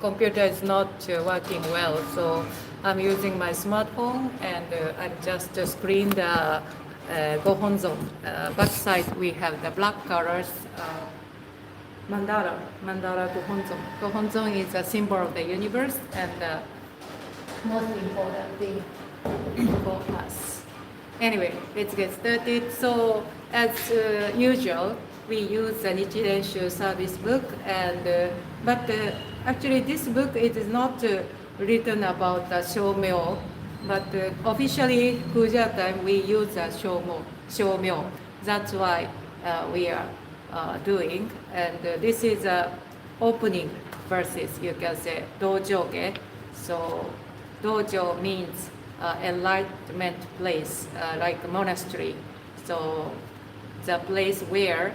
computer is not working well, so I'm using my smartphone and I just screen the Gohonzon. Backside we have the black colors mandala Gohonzon. Gohonzon is a symbol of the universe and the most important thing for us. Anyway, let's get started. So as usual, we use the Nichiren Shu service book, and but actually this book it is not written about the Shomyo, but officially puja time we use the Shomyo. That's why we are doing, and this is opening verses. You can say dojoge. So dojo means enlightenment place, like a monastery. So the place where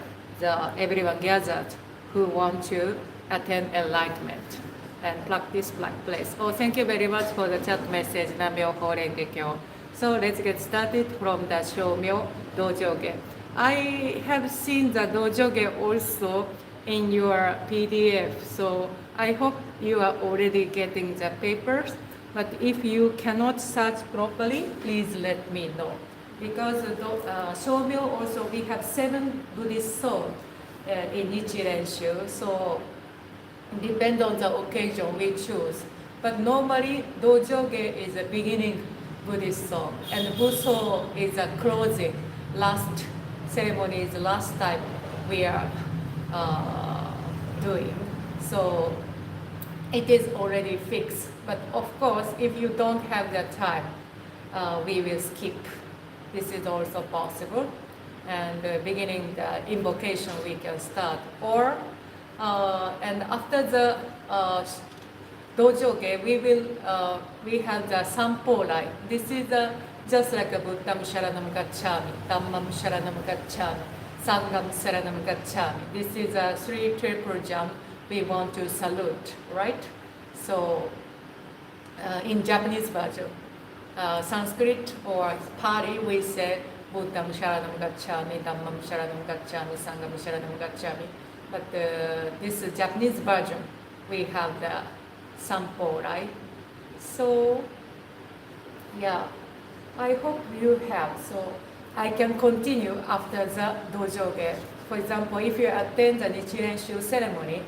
everyone gathered who want to attain enlightenment and practice black place. Oh, thank you very much for the chat message, Namyo Horenge Kyo. So let's get started from the Shomyo Dojoge. I have seen the Dojoge also in your PDF, so I hope you are already getting the papers. But if you cannot search properly, please let me know. Because Shomyo also, we have 7 Buddhist songs in Nichiren Shu, so depend on the occasion we choose. But normally, Dojoge is a beginning Buddhist song, and Buso is a closing, last ceremony is the last time we are doing. So it is already fixed. But of course, if you don't have the time, we will skip. This is also possible. And beginning the invocation, we can start. Or, and after the dojoge, we have the sampo line. This is just like a Buddham Sharanam Gacchami, Dhammam Sharanam Gacchami, Sangham Sharanam Gacchami. This is a 3 triple jump we want to salute, right? So, in Japanese version, Sanskrit or Pali, we say Buddham Sharanam Gacchami, Dhammam Sharanam Gacchami, Sangham Sharanam Gacchami. But this Japanese version, we have the sampo, right? So, yeah, I hope you have. So, I can continue after the dojoge. For example, if you attend the Nichiren Shu ceremony,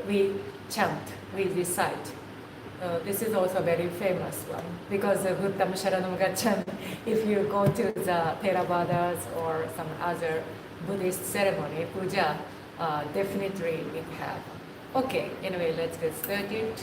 we chant, we recite. This is also a very famous one because Buddham Sharanam Gacchami, if you go to the Theravadas or some other Buddhist ceremony, puja, definitely we have. Okay, anyway, let's get started.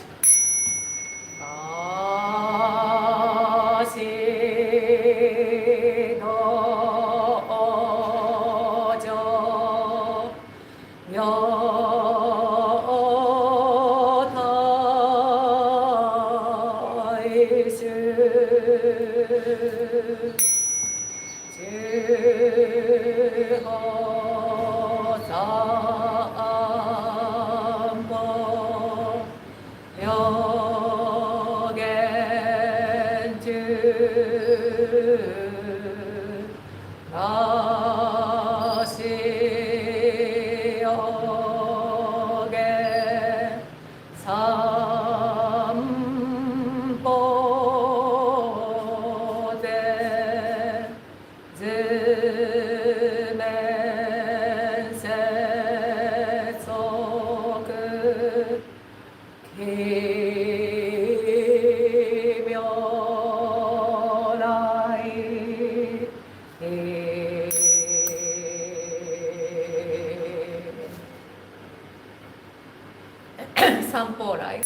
Sampo, right?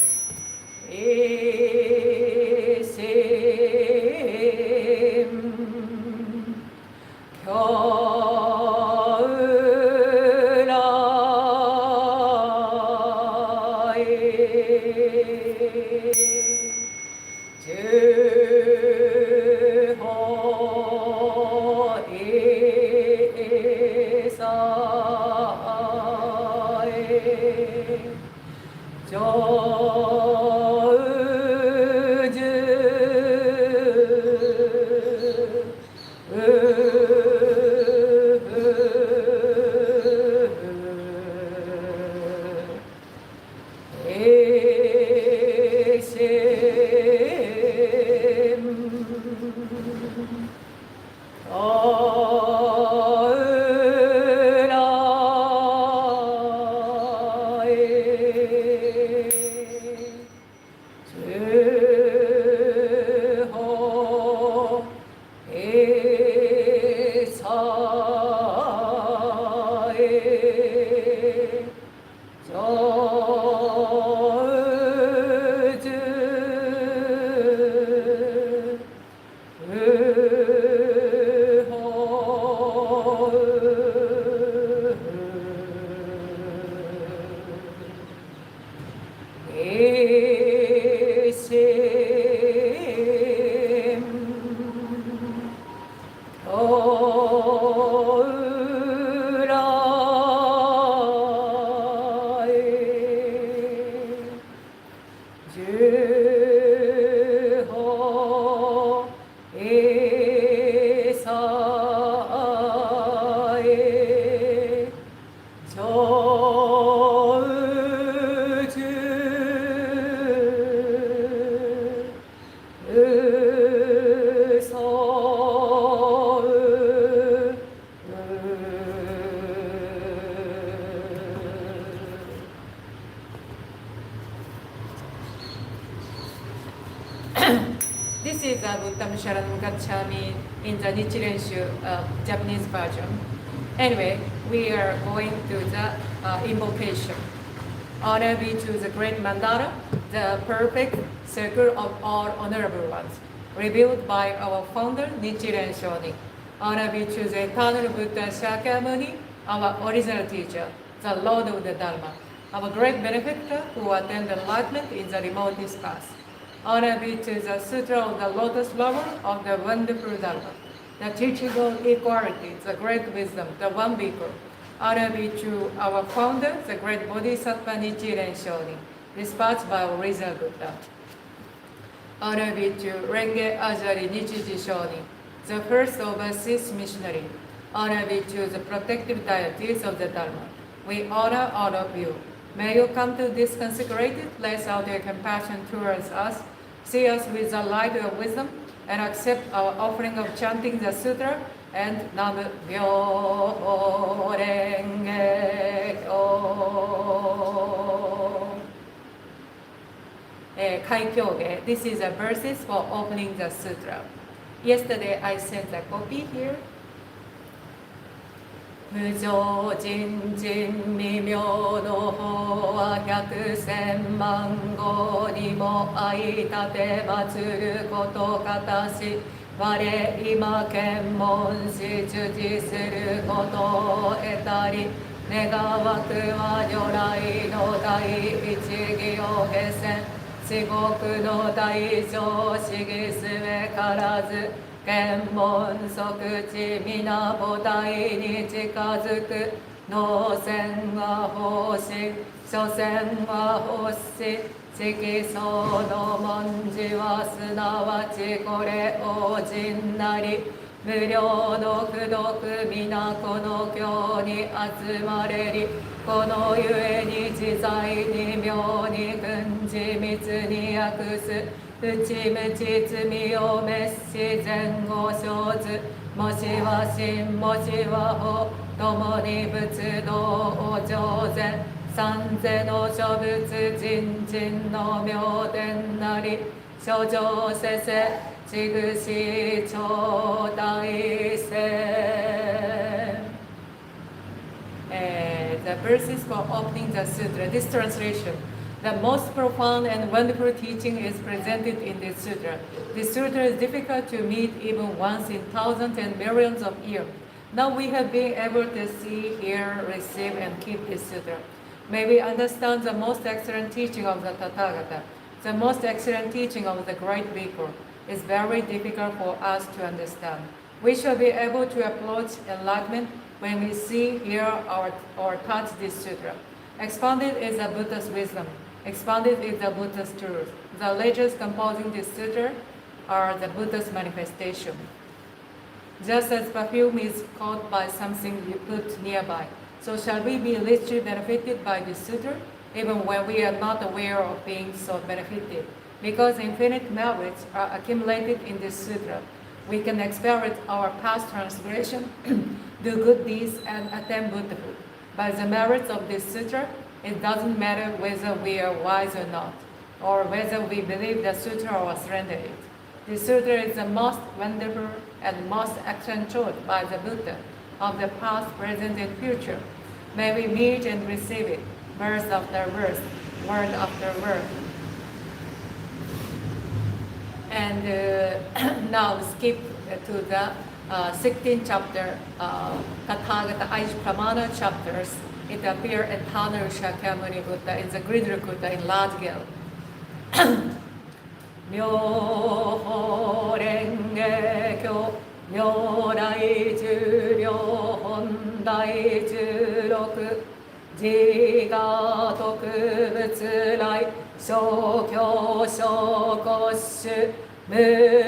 This is Buddham Sharanam Gacchami in the Nichiren Shu Japanese version. Anyway, we are going to the invocation. Honor be to the great mandala, the perfect circle of all honorable ones, revealed by our founder Nichiren Shonin. Honor be to the eternal Buddha Shakyamuni, our original teacher, the Lord of the Dharma, our great benefactor who attained enlightenment in the remotest past. Honor be to the Sutra of the Lotus Flower of the wonderful Dharma, the teaching of equality, the great wisdom, the one beaker. Honor be to our founder, the great Bodhisattva Nichiren Shonin, dispatched by our original Buddha. Honor be to Renge Ajari Nichiji Shonin, the first overseas missionary. Honor be to the protective deities of the Dharma. We honor all of you. May you come to this consecrated place out your compassion towards us, see us with the light of wisdom, and accept our offering of chanting the sutra and Nam Myo Renge Kyo. Kaikyoge. This is a verses for opening the sutra. Yesterday I sent a copy here. 無常人人未明の法は百千万語にも相立て祀ることかたし我今検問し受持することを得たり願わくは如来の第一義を下せ至極の大乗思議すべからず検問即知皆菩提に近づく能線は奉仕所詮は欲し色相の文字はすなわちこれ王人なり無料の功徳皆この経に集まれりこのゆえに自在に妙に軍事密に訳す内無知罪を滅し前後生ずもしは真もしは法共に仏道を上善三世の諸仏人人の妙典なり諸上せせちぐし頂戴せThe verses for opening the sutra. This translation. The most profound and wonderful teaching is presented in this sutra. This sutra is difficult to meet even once in thousands and millions of years. Now we have been able to see, hear, receive, and keep this sutra. May we understand the most excellent teaching of the Tathagata. The most excellent teaching of the great Bhikkhu is very difficult for us to understand. We shall be able to approach enlightenment when we see, hear, or touch this sutra. Expounded is the Buddha's wisdom. Expounded is the Buddha's truth. The legends composing this sutra are the Buddha's manifestation. Just as perfume is caught by something you put nearby, so shall we be richly benefited by this sutra, even when we are not aware of being so benefited. Because infinite merits are accumulated in this sutra, we can experience our past transgression, do good deeds, and attain Buddhahood. By the merits of this sutra, it doesn't matter whether we are wise or not, or whether we believe the sutra or surrender it. This sutra is the most wonderful and most excellent truth by the Buddha of the past, present, and future. May we meet and receive it, verse after verse, word after word. And now skip to the 16th chapter, Tathagata Aish Pramana chapters. It appears eternal Shakyamuni Buddha in the Gridrakutta in large scale. 妙法蓮華経如来十両本第十六自我特物来小教小骨種無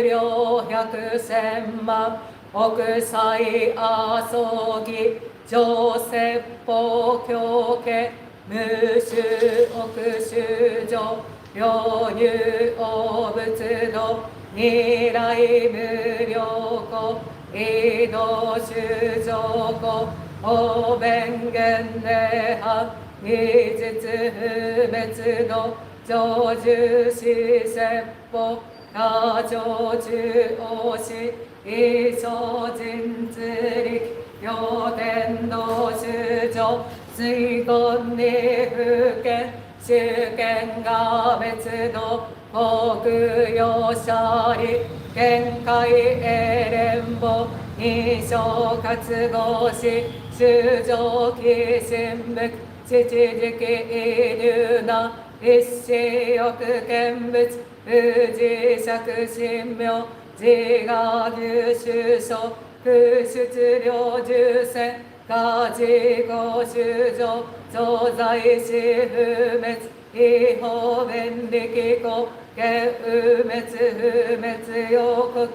量百千万億歳阿僧祇上説法教家無種億種上両入応仏道二来無量故移動修上故方便現礼派技術不滅道上重視説法他上中央し異相人自力両天道修上水言に不見主権が別道国用者利見解英連邦二小活合し修上期神仏父直異流な一子欲見物不自釈神妙自我入修所不出量重戦家事後修上常在し不滅異法弁力故見不滅不滅予告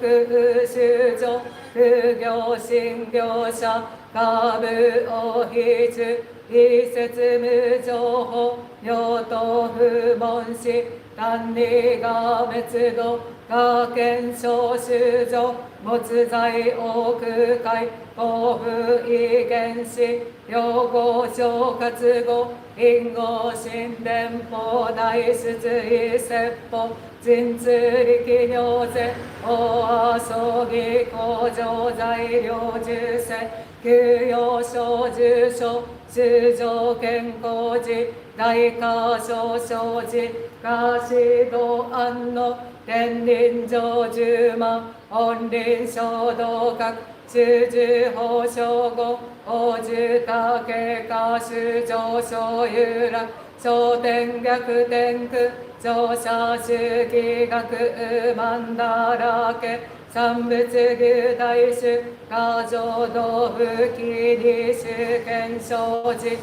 修上不行信行者下部を必中異説無情報両党不問し単理が滅度が検証修上没在多空海幸福異原子両合小活合因合神連邦大出異説法神通力量税大遊戯工場材料重生休養小重症修上健康寺大化小生寺下士道安の天輪上十万本輪小道学修十法小語大樹多経過修上小有楽小天逆天空上者周期学曼荼羅家三仏具大衆過剰道不起理主権生寺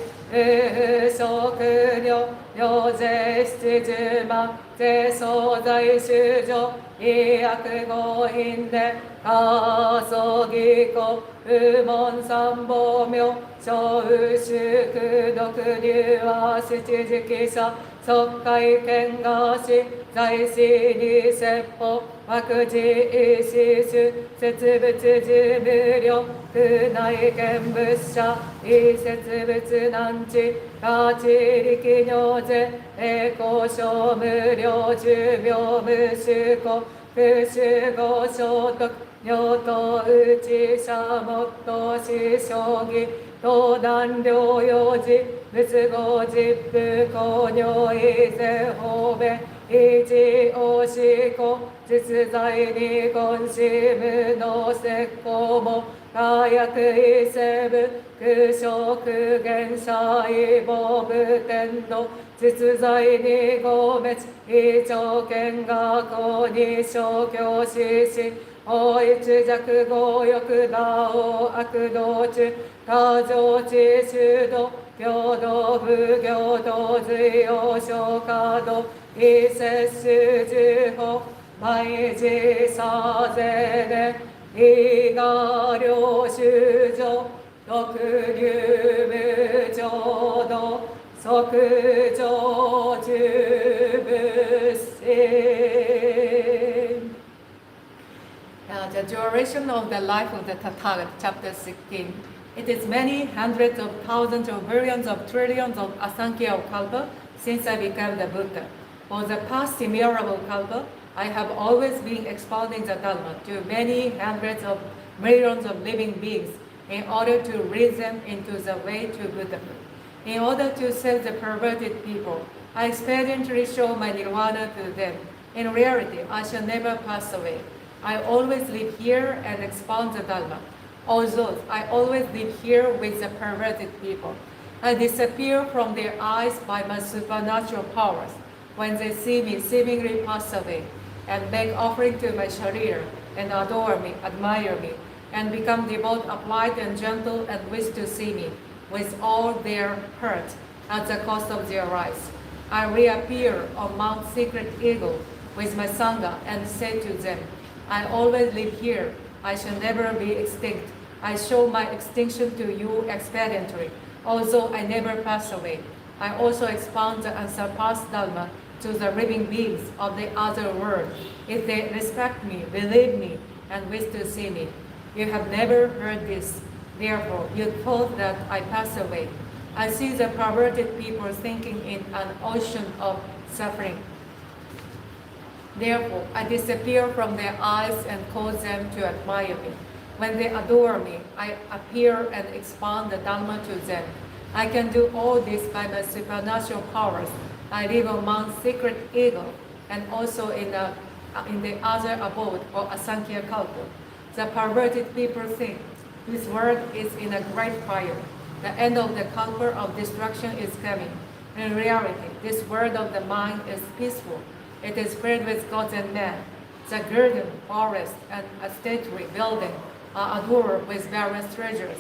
食料領税七十万税総在修上医薬合品で過疎義故不問三宝名小雨修苦毒流和七時期者即会見がし在世に説法悪事意思主説仏事無量空内見仏者異説仏難知価値力尿税栄光小無量寿命無修故不修合聖徳尿等うち者もっとし将棋東南療養時仏語実父公尿異税方便一応し子実在に根子無の説法も化薬異生部空食原者異母部天道実在に合滅異条件学校に小教師し法一弱合欲打王悪道中過剰知修道平等不平等随用小可道異摂取十法毎時差税で異我領修上特流無浄土即上十仏性The duration of the life of the Tathagata, chapter 16. It is many hundreds of thousands of billions of trillions of asankhya of kalpa since I became the Buddha. For the past immeasurable kalpa, I have always been expounding the Dharma to many hundreds of millions of living beings in order to lead them into the way to Buddhahood. In order to save the perverted people, I expediently show my nirvana to them. In reality, I shall never pass away. I always live here and expound the Dharma. Although I always live here with the perverted people, I disappear from their eyes by my supernatural powers when they see me seemingly pass away, and make offering to my sharira, and adore me, admire me, and become devout, applied, and gentle, and wish to see me with all their hurt at the cost of their lives. I reappear on Mount Secret Eagle with my Sangha and say to them, I always live here. I shall never be extinct. I show my extinction to you expediently, although I never pass away. I also expound the unsurpassed Dharma to the living beings of the other world, if they respect me, believe me, and wish to see me. You have never heard this. Therefore, you thought that I pass away. I see the perverted people sinking in an ocean of suffering. Therefore, I disappear from their eyes and cause them to admire me. When they adore me, I appear and expand the Dharma to them. I can do all this by my supernatural powers. I live on Mount Secret Eagle and also in the other abode or Asankhya Kalpa. The perverted people think this world is in a great fire. The end of the Kalpa of destruction is coming. In reality, this world of the mind is peaceful. It is filled with gods and men. The garden, forest, and a stately building are adorned with various treasures.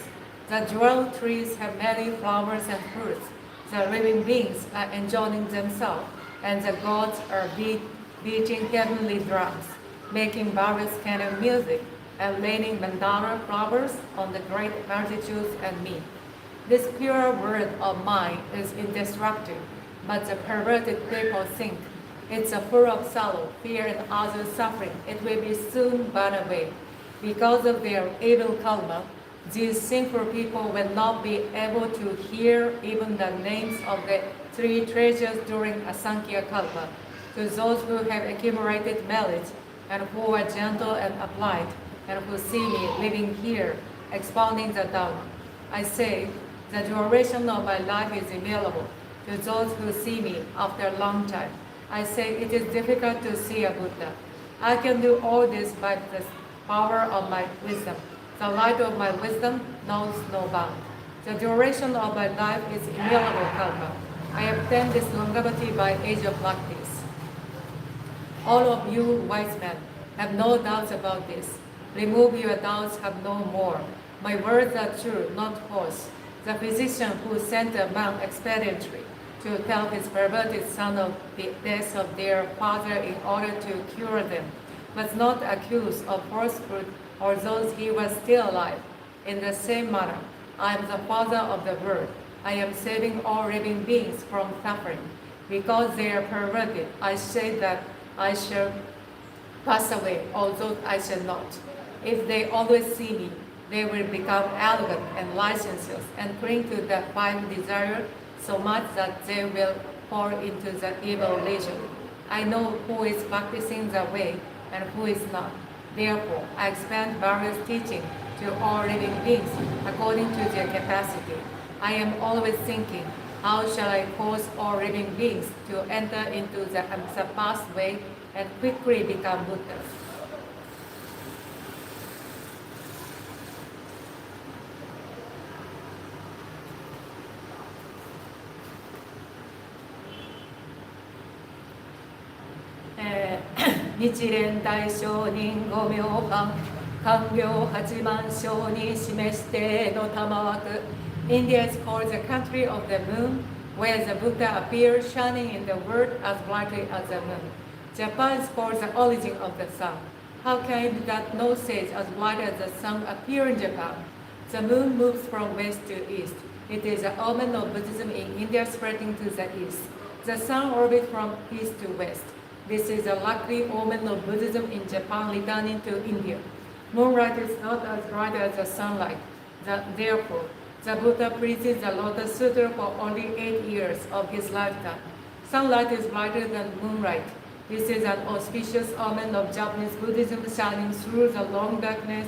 The jewel trees have many flowers and fruits. The living beings are enjoying themselves, and the gods are beating heavenly drums, making various kind of music, and laying mandala flowers on the great multitudes and me. This pure word of mine is indestructible, but the perverted people think it's full of sorrow, fear, and other suffering. It will be soon burned away. Because of their evil karma, these sinful people will not be able to hear even the names of the three treasures during Asankhya Kalpa. To those who have accumulated knowledge and who are gentle and applied, and who see me living here, expounding the Dharma, I say, the duration of my life is immutable. To those who see me after a long time, I say it is difficult to see a Buddha. I can do all this by the power of my wisdom. The light of my wisdom knows no bound. The duration of my life is immutable karma. I obtained this longevity by age of practice. All of you wise men have no doubts about this. Remove your doubts, have no more. My words are true, not false. The physician who sent a man expediently to tell his perverted son of the death of their father in order to cure them was not accused of falsehood, although he was still alive. In the same manner, I am the Father of the world. I am saving all living beings from suffering. Because they are perverted, I say that I shall pass away, although I shall not. If they always see me, they will become arrogant and licentious and cling to the five desires so much that they will fall into the evil legion. I know who is practicing the way and who is not. Therefore, I expand various teachings to all living beings according to their capacity. I am always thinking, how shall I cause all living beings to enter into the unsurpassed way and quickly become Buddhas? Nichiren Dai Shonin Gomyo Kan Kangyo Hachiman Sho ni Shimeshite no Tamawaku. India is called the country of the moon, where the Buddha appears shining in the world as brightly as the moon. Japan is called the origin of the sun. How can it that no sage as bright as the sun appear in Japan? The moon moves from west to east. It is an omen of Buddhism in India spreading to the east. The sun orbits from east to west. This is a lucky omen of Buddhism in Japan returning to India. Moonlight is not as bright as the sunlight. Therefore, the Buddha preaches the Lotus Sutra for only 8 years of his lifetime. Sunlight is brighter than moonlight. This is an auspicious omen of Japanese Buddhism shining through the long darkness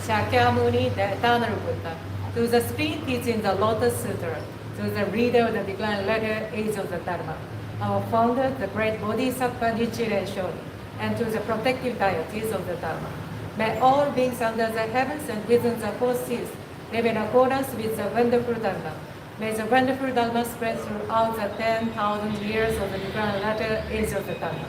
Shakyamuni, the eternal Buddha, to the supreme teaching, the Lotus Sutra, to the reader of the declined letter, Age of the Dharma, our founder, the great Bodhisattva Nichiren Shu, and to the protective deities of the Dharma. May all beings under the heavens and within the four seas live in accordance with the wonderful Dharma. May the wonderful Dharma spread throughout the 10,000 years of the declined letter, Age of the Dharma.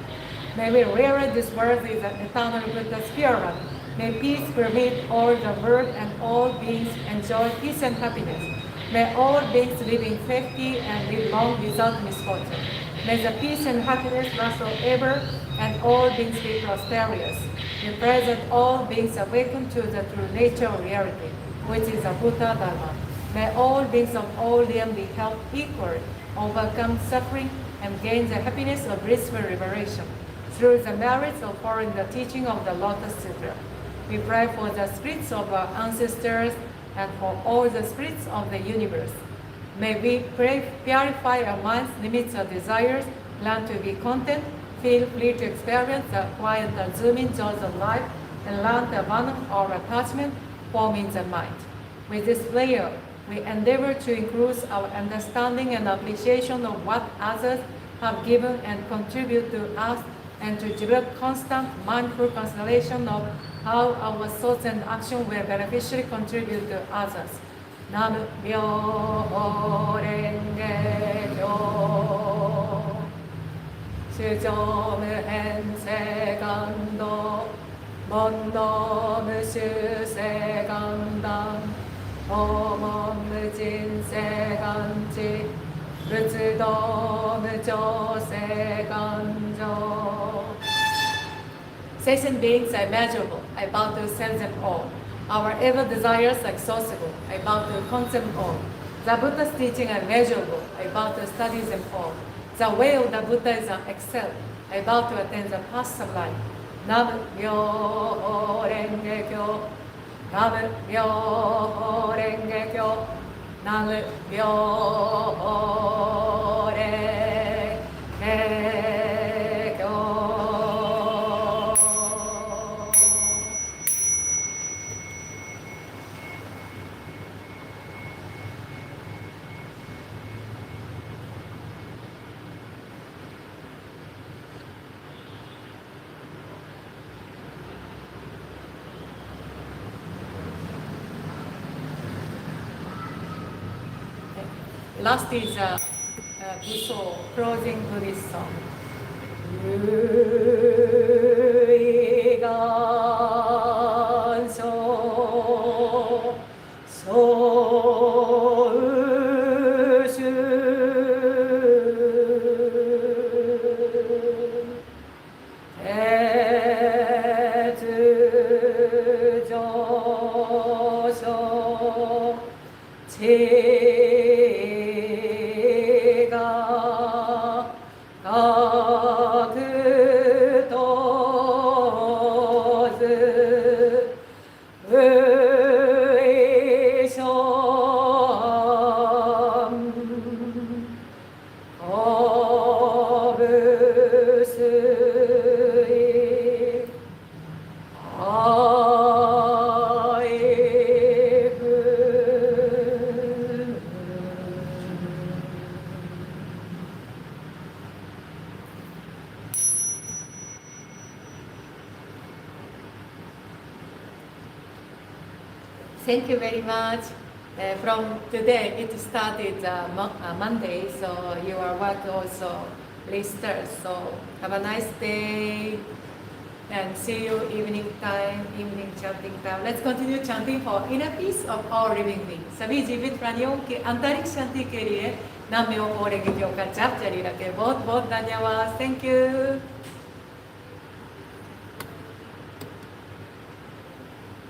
May we realize this world is an eternal Buddha's pure one. May peace permeate all the world and all beings enjoy peace and happiness. May all beings live in safety and live long without misfortune. May the peace and happiness last forever and all beings be prosperous. We pray that all beings awaken to the true nature of reality, which is the Buddha Dharma. May all beings of all limbs be held equal, overcome suffering, and gain the happiness of blissful liberation through the merits of following the teaching of the Lotus Sutra. We pray for the spirits of our ancestors and for all the spirits of the universe. May we purify our minds, limits our desires, learn to be content, feel free to experience the quiet and zooming joys of life, and learn to abandon our attachment forming the mind. With this prayer, we endeavor to increase our understanding and appreciation of what others have given and contribute to us, and to develop constant mindful consideration of how our thoughts and actions will beneficially contribute to others. Nam Myo Renge Kyo. Shujom Hense Gando, Mondom Shuse Gandam, Omom Jinse Ganji, Rutudom Jose Ganjo. Sentient beings are immeasurable. I bow to sense them all. Our evil desires are exhaustible. I bow to concept all. The Buddha's teaching are immeasurable. I bow to study them all. The way of the Buddha is excelled. I bow to attain the paths of life. Nam Myo Renge Kyo. Nam Myo Renge Kyo. Nam Myo Renge Kyo. Last is Buso, closing Buddhist song. Ruiganso, soushu, tetu josho, Thank you very much. From today, it started Monday, so your work also restarts. So have a nice day, and see you evening chanting time. Let's continue chanting for inner peace of all living beings. सभी जीवित प्राणियों के आंतरिक शांति के लिए नाम में वो रेंगे का जाप जारी रखें. बहुत बहुत धन्यवाद. Thank you.